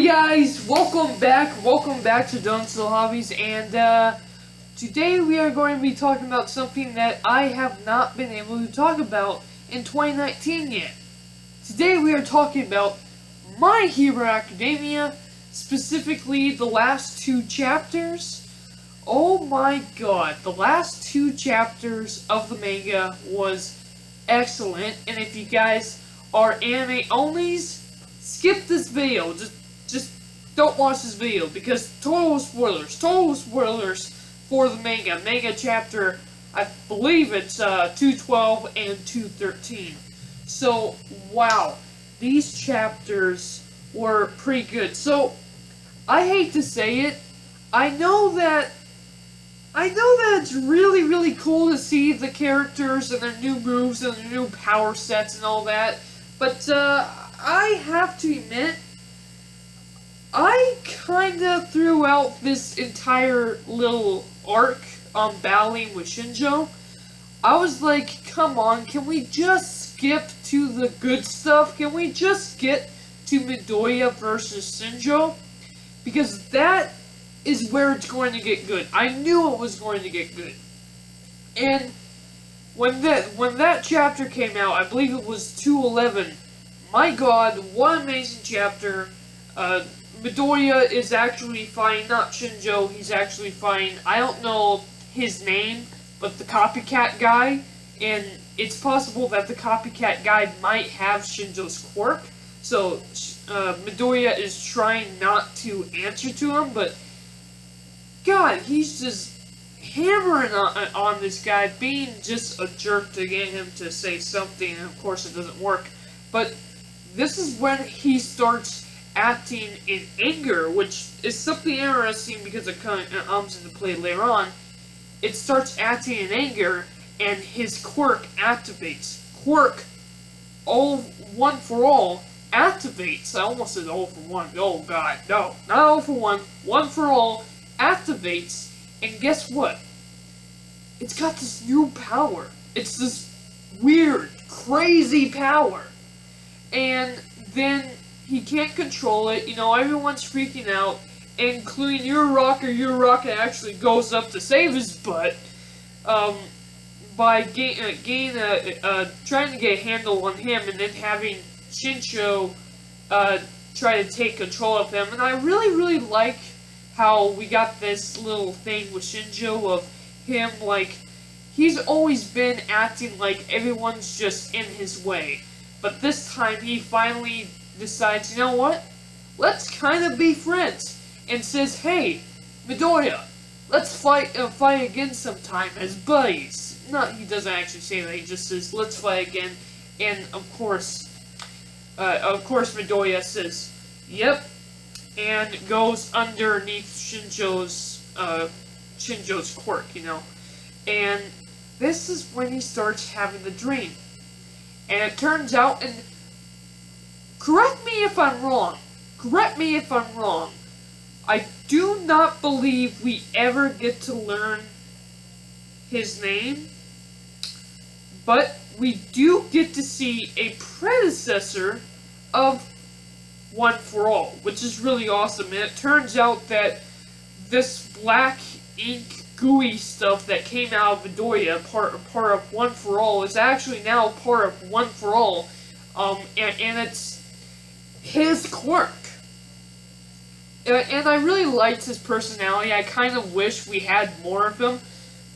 Hey guys, welcome back to Don't Still Hobbies, and today we are going to be talking about something that I have not been able to talk about in 2019 yet. Today we are talking about My Hero Academia, specifically the last two chapters. Oh my god, the last two chapters of the manga was excellent, and if you guys are anime onlys, skip this video. Just don't watch this video because total spoilers for the manga chapter. I believe it's 212 and 213. So wow, these chapters were pretty good. So I hate to say it, I know that it's really cool to see the characters and their new moves and their new power sets and all that, but I have to admit, I kinda threw out this entire little arc on battling with Shinjo. I was like, come on, can we just skip to the good stuff? Can we just get to Midoriya versus Shinjo? Because that is where it's going to get good. I knew it was going to get good. And when that chapter came out, I believe it was 211, my god, what an amazing chapter. Midoriya is actually fighting, not Shinjo, he's actually fighting, I don't know his name, but the copycat guy, and it's possible that the copycat guy might have Shinjo's quirk, so Midoriya is trying not to answer to him, but god, he's just hammering on this guy, being just a jerk to get him to say something, and of course it doesn't work, but this is when he starts acting in anger, which is something interesting because it comes into play later on. It starts acting in anger, and his quirk activates. Quirk, all one for all, activates. I almost said all for one. Oh god, no, not all for one for all, activates, and guess what? It's got this new power. It's this weird, crazy power. And then he can't control it, you know, everyone's freaking out, including Uraraka actually goes up to save his butt, by trying to get a handle on him, and then having Shinjo, try to take control of him, and I really like how we got this little thing with Shinjo of him, like, he's always been acting like everyone's just in his way. But this time, he finally decides, you know what? Let's kind of be friends. And says, hey, Midoriya, let's fight again sometime as buddies. No, he doesn't actually say that. He just says, let's fight again. And of course Midoriya says, yep. And goes underneath Shinjo's quirk, you know. And this is when he starts having the dream. And it turns out, and correct me if I'm wrong, I do not believe we ever get to learn his name, but we do get to see a predecessor of One For All, which is really awesome, and it turns out that this black ink gooey stuff that came out of Midoriya, part of One For All, is actually now part of One For All, and it's his quirk. And I really liked his personality. I kind of wish we had more of him.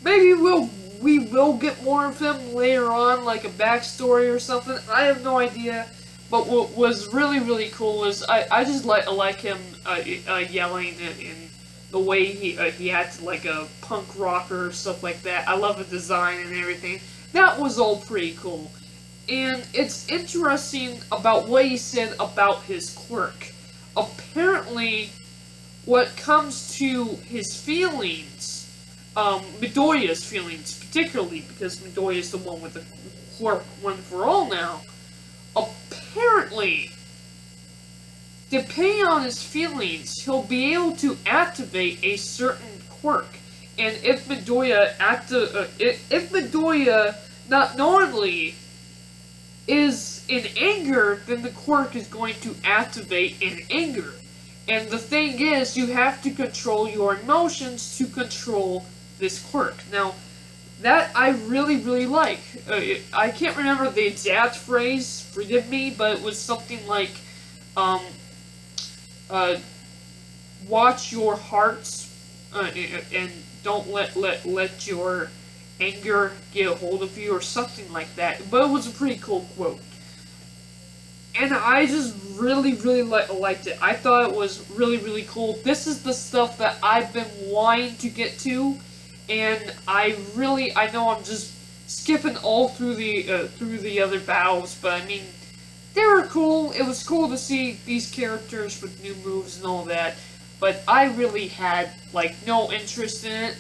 Maybe we will get more of him later on, like a backstory or something. I have no idea. But what was really cool is I just like him yelling and the way he acted like a punk rocker or stuff like that. I love the design and everything. That was all pretty cool. And it's interesting about what he said about his quirk. Apparently, what comes to his feelings, Midoriya's feelings particularly, because Midoriya is the one with the quirk One For All now, apparently, depending on his feelings, he'll be able to activate a certain quirk. And if Midoriya not knowingly is in anger, then the quirk is going to activate in anger. And the thing is, you have to control your emotions to control this quirk. Now, that I really, really like. I can't remember the exact phrase, forgive me, but it was something like, um, watch your hearts, and don't let your anger get a hold of you, or something like that. But it was a pretty cool quote. And I just really, really liked it. I thought it was really, really cool. This is the stuff that I've been wanting to get to, and I know I'm just skipping all through the other battles, but I mean, they were cool. It was cool to see these characters with new moves and all that, but I really had, like, no interest in it.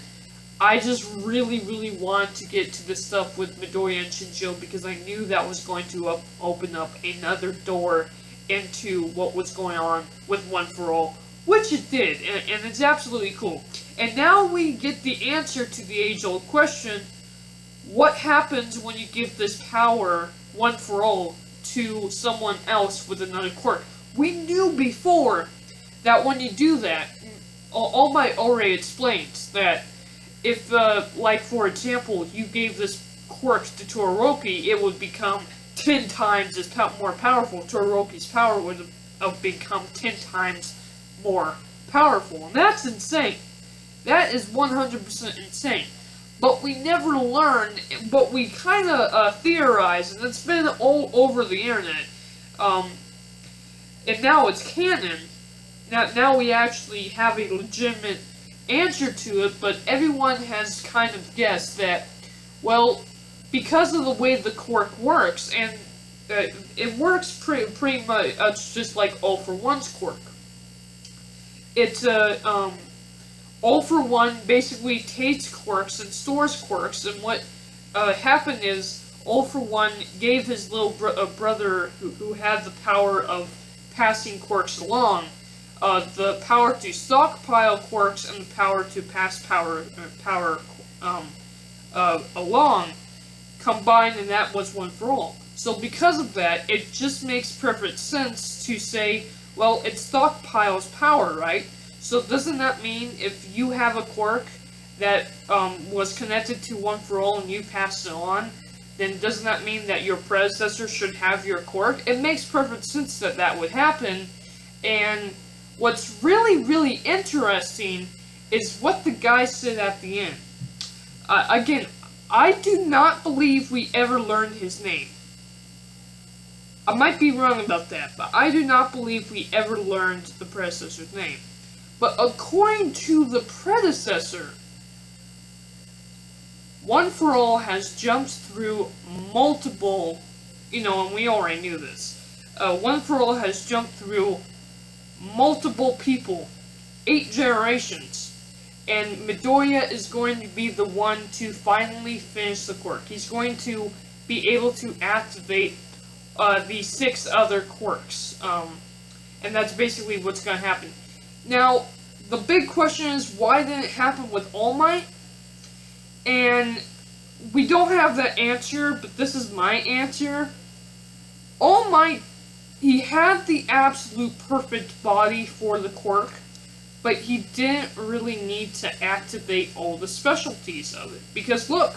I just really, really wanted to get to the stuff with Midoriya and Shinjo because I knew that was going to open up another door into what was going on with One For All, which it did, and it's absolutely cool. And now we get the answer to the age-old question, what happens when you give this power, One For All, to someone else with another quirk? We knew before that when you do that, All Might already explains that if, like, for example, you gave this quirk to Todoroki, it would become 10 times as more powerful. Todoroki's power would have become 10 times more powerful. And that's insane. That is 100% insane. But we never learned, but we kind of theorized, and it's been all over the internet. And now it's canon. Now we actually have a legitimate answer to it, but everyone has kind of guessed that, well, because of the way the quirk works, and it works pretty much just like All For One's quirk. It's All For One basically takes quirks and stores quirks, and what happened is All For One gave his little brother, who had the power of passing quirks along, the power to stockpile quirks and the power to pass power along, combined, and that was One For All. So because of that, it just makes perfect sense to say, well, it stockpiles power, right? So doesn't that mean if you have a quirk that was connected to One For All and you pass it on, then doesn't that mean that your predecessor should have your quirk? It makes perfect sense that that would happen, and what's really, really interesting is what the guy said at the end. Again, I do not believe we ever learned his name. I might be wrong about that, but I do not believe we ever learned the predecessor's name. But according to the predecessor, One For All has jumped through multiple, and we already knew this. One For All has jumped through multiple people, 8 generations, and Midoriya is going to be the one to finally finish the quirk. He's going to be able to activate the 6 other quirks, and that's basically what's going to happen. Now, the big question is, why didn't it happen with All Might? And we don't have that answer, but this is my answer. All Might, he had the absolute perfect body for the quirk, but he didn't really need to activate all the specialties of it. Because look,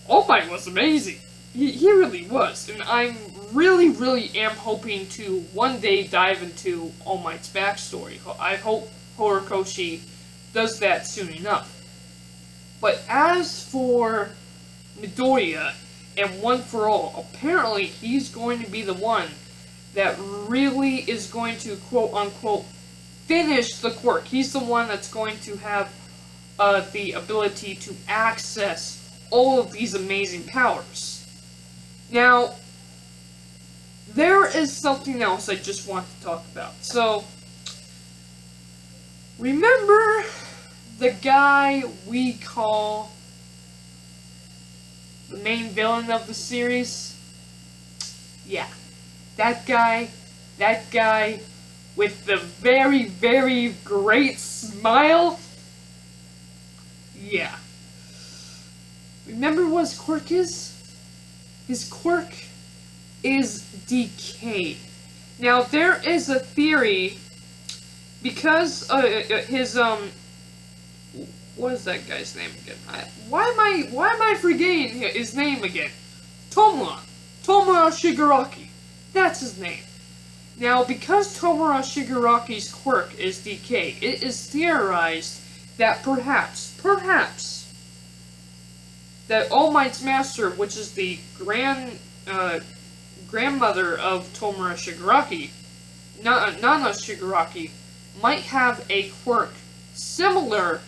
All Might was amazing. He really was. And I'm really, really am hoping to one day dive into All Might's backstory. I hope Horikoshi does that soon enough. But as for Midoriya and One For All, apparently he's going to be the one that really is going to, quote-unquote, finish the quirk. He's the one that's going to have the ability to access all of these amazing powers. Now, there is something else I just want to talk about. So, remember the guy we call the main villain of the series? Yeah. That guy with the very, very great smile? Yeah. Remember what his quirk is? His quirk is decay. Now, there is a theory because his what is that guy's name again? Why am I forgetting his name again? Tomura Shigaraki. That's his name. Now, because Tomura Shigaraki's quirk is decay, it is theorized that perhaps, that All Might's master, which is the grandmother of Tomura Shigaraki, Nana Shigaraki, might have a quirk similar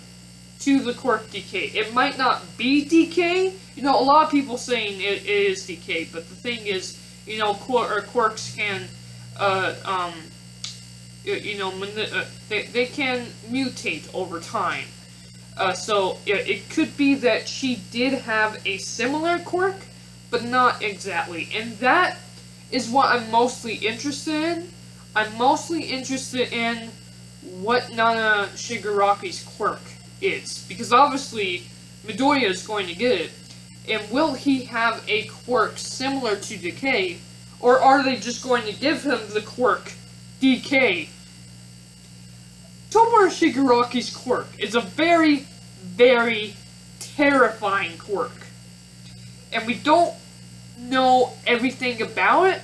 to the quirk decay. It might not be decay. You know, a lot of people saying it is decay, but the thing is, you know, quirks can, they can mutate over time. So it could be that she did have a similar quirk, but not exactly. And that is what I'm mostly interested in. I'm mostly interested in what Nana Shigaraki's quirk is. Because obviously, Midoriya is going to get it. And will he have a quirk similar to Decay? Or are they just going to give him the quirk Decay? Tomura Shigaraki's quirk is a very, very terrifying quirk. And we don't know everything about it.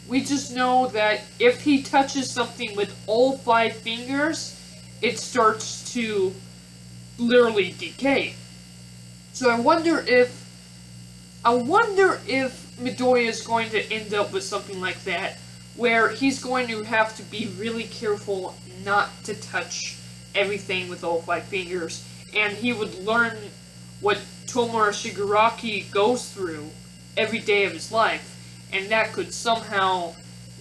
We just know that if he touches something with all 5 fingers, it starts to literally decay. So I wonder if Midoriya is going to end up with something like that, where he's going to have to be really careful not to touch everything with all 5 fingers, and he would learn what Tomura Shigaraki goes through every day of his life, and that could somehow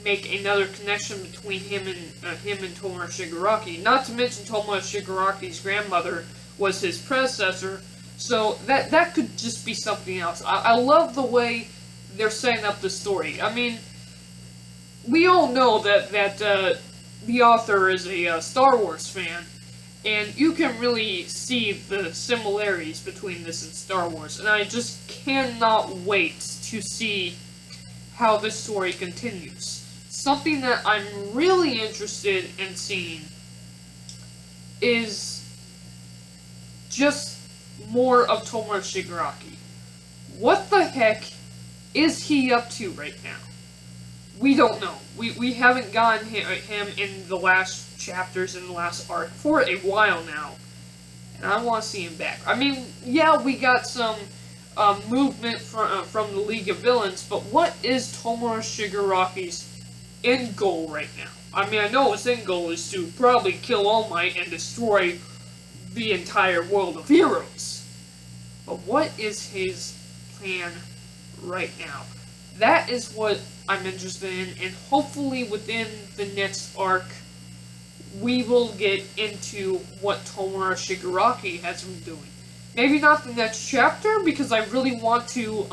make another connection between him and Tomura Shigaraki. Not to mention Tomura Shigaraki's grandmother was his predecessor, so that could just be something else. I love the way they're setting up the story. I mean, we all know that the author is a Star Wars fan, and you can really see the similarities between this and Star Wars, and I just cannot wait to see how this story continues. Something that I'm really interested in seeing is just more of Tomura Shigaraki. What the heck is he up to right now? We don't know. We haven't gotten him in the last chapters, in the last arc, for a while now. And I want to see him back. I mean, yeah, we got some movement from the League of Villains, but what is Tomura Shigaraki's end goal right now? I mean, I know his end goal is to probably kill All Might and destroy the entire world of heroes. But what is his plan right now? That is what I'm interested in, and hopefully within the next arc, we will get into what Tomura Shigaraki has been doing. Maybe not the next chapter, because I really want to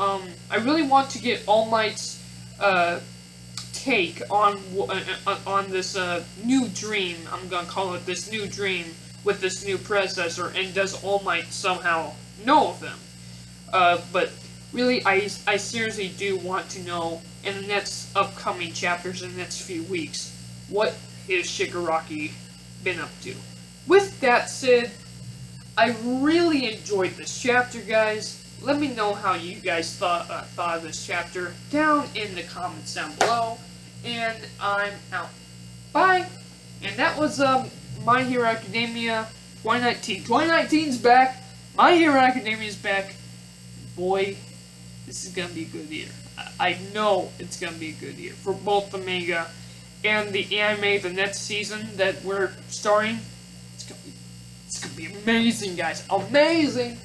get All Might's take on this new dream. I'm gonna call it this new dream with this new predecessor, and does All Might somehow know of them? But really, I seriously do want to know in the next upcoming chapters, in the next few weeks, what has Shigaraki been up to. With that said, I really enjoyed this chapter, guys. Let me know how you guys thought of this chapter down in the comments down below. And I'm out. Bye! And that was My Hero Academia 2019. 2019's back. My Hero Academia is back. Boy, this is gonna be a good year. I know it's gonna be a good year for both the manga and the anime. The next season that we're starting, it's gonna be amazing, guys. Amazing.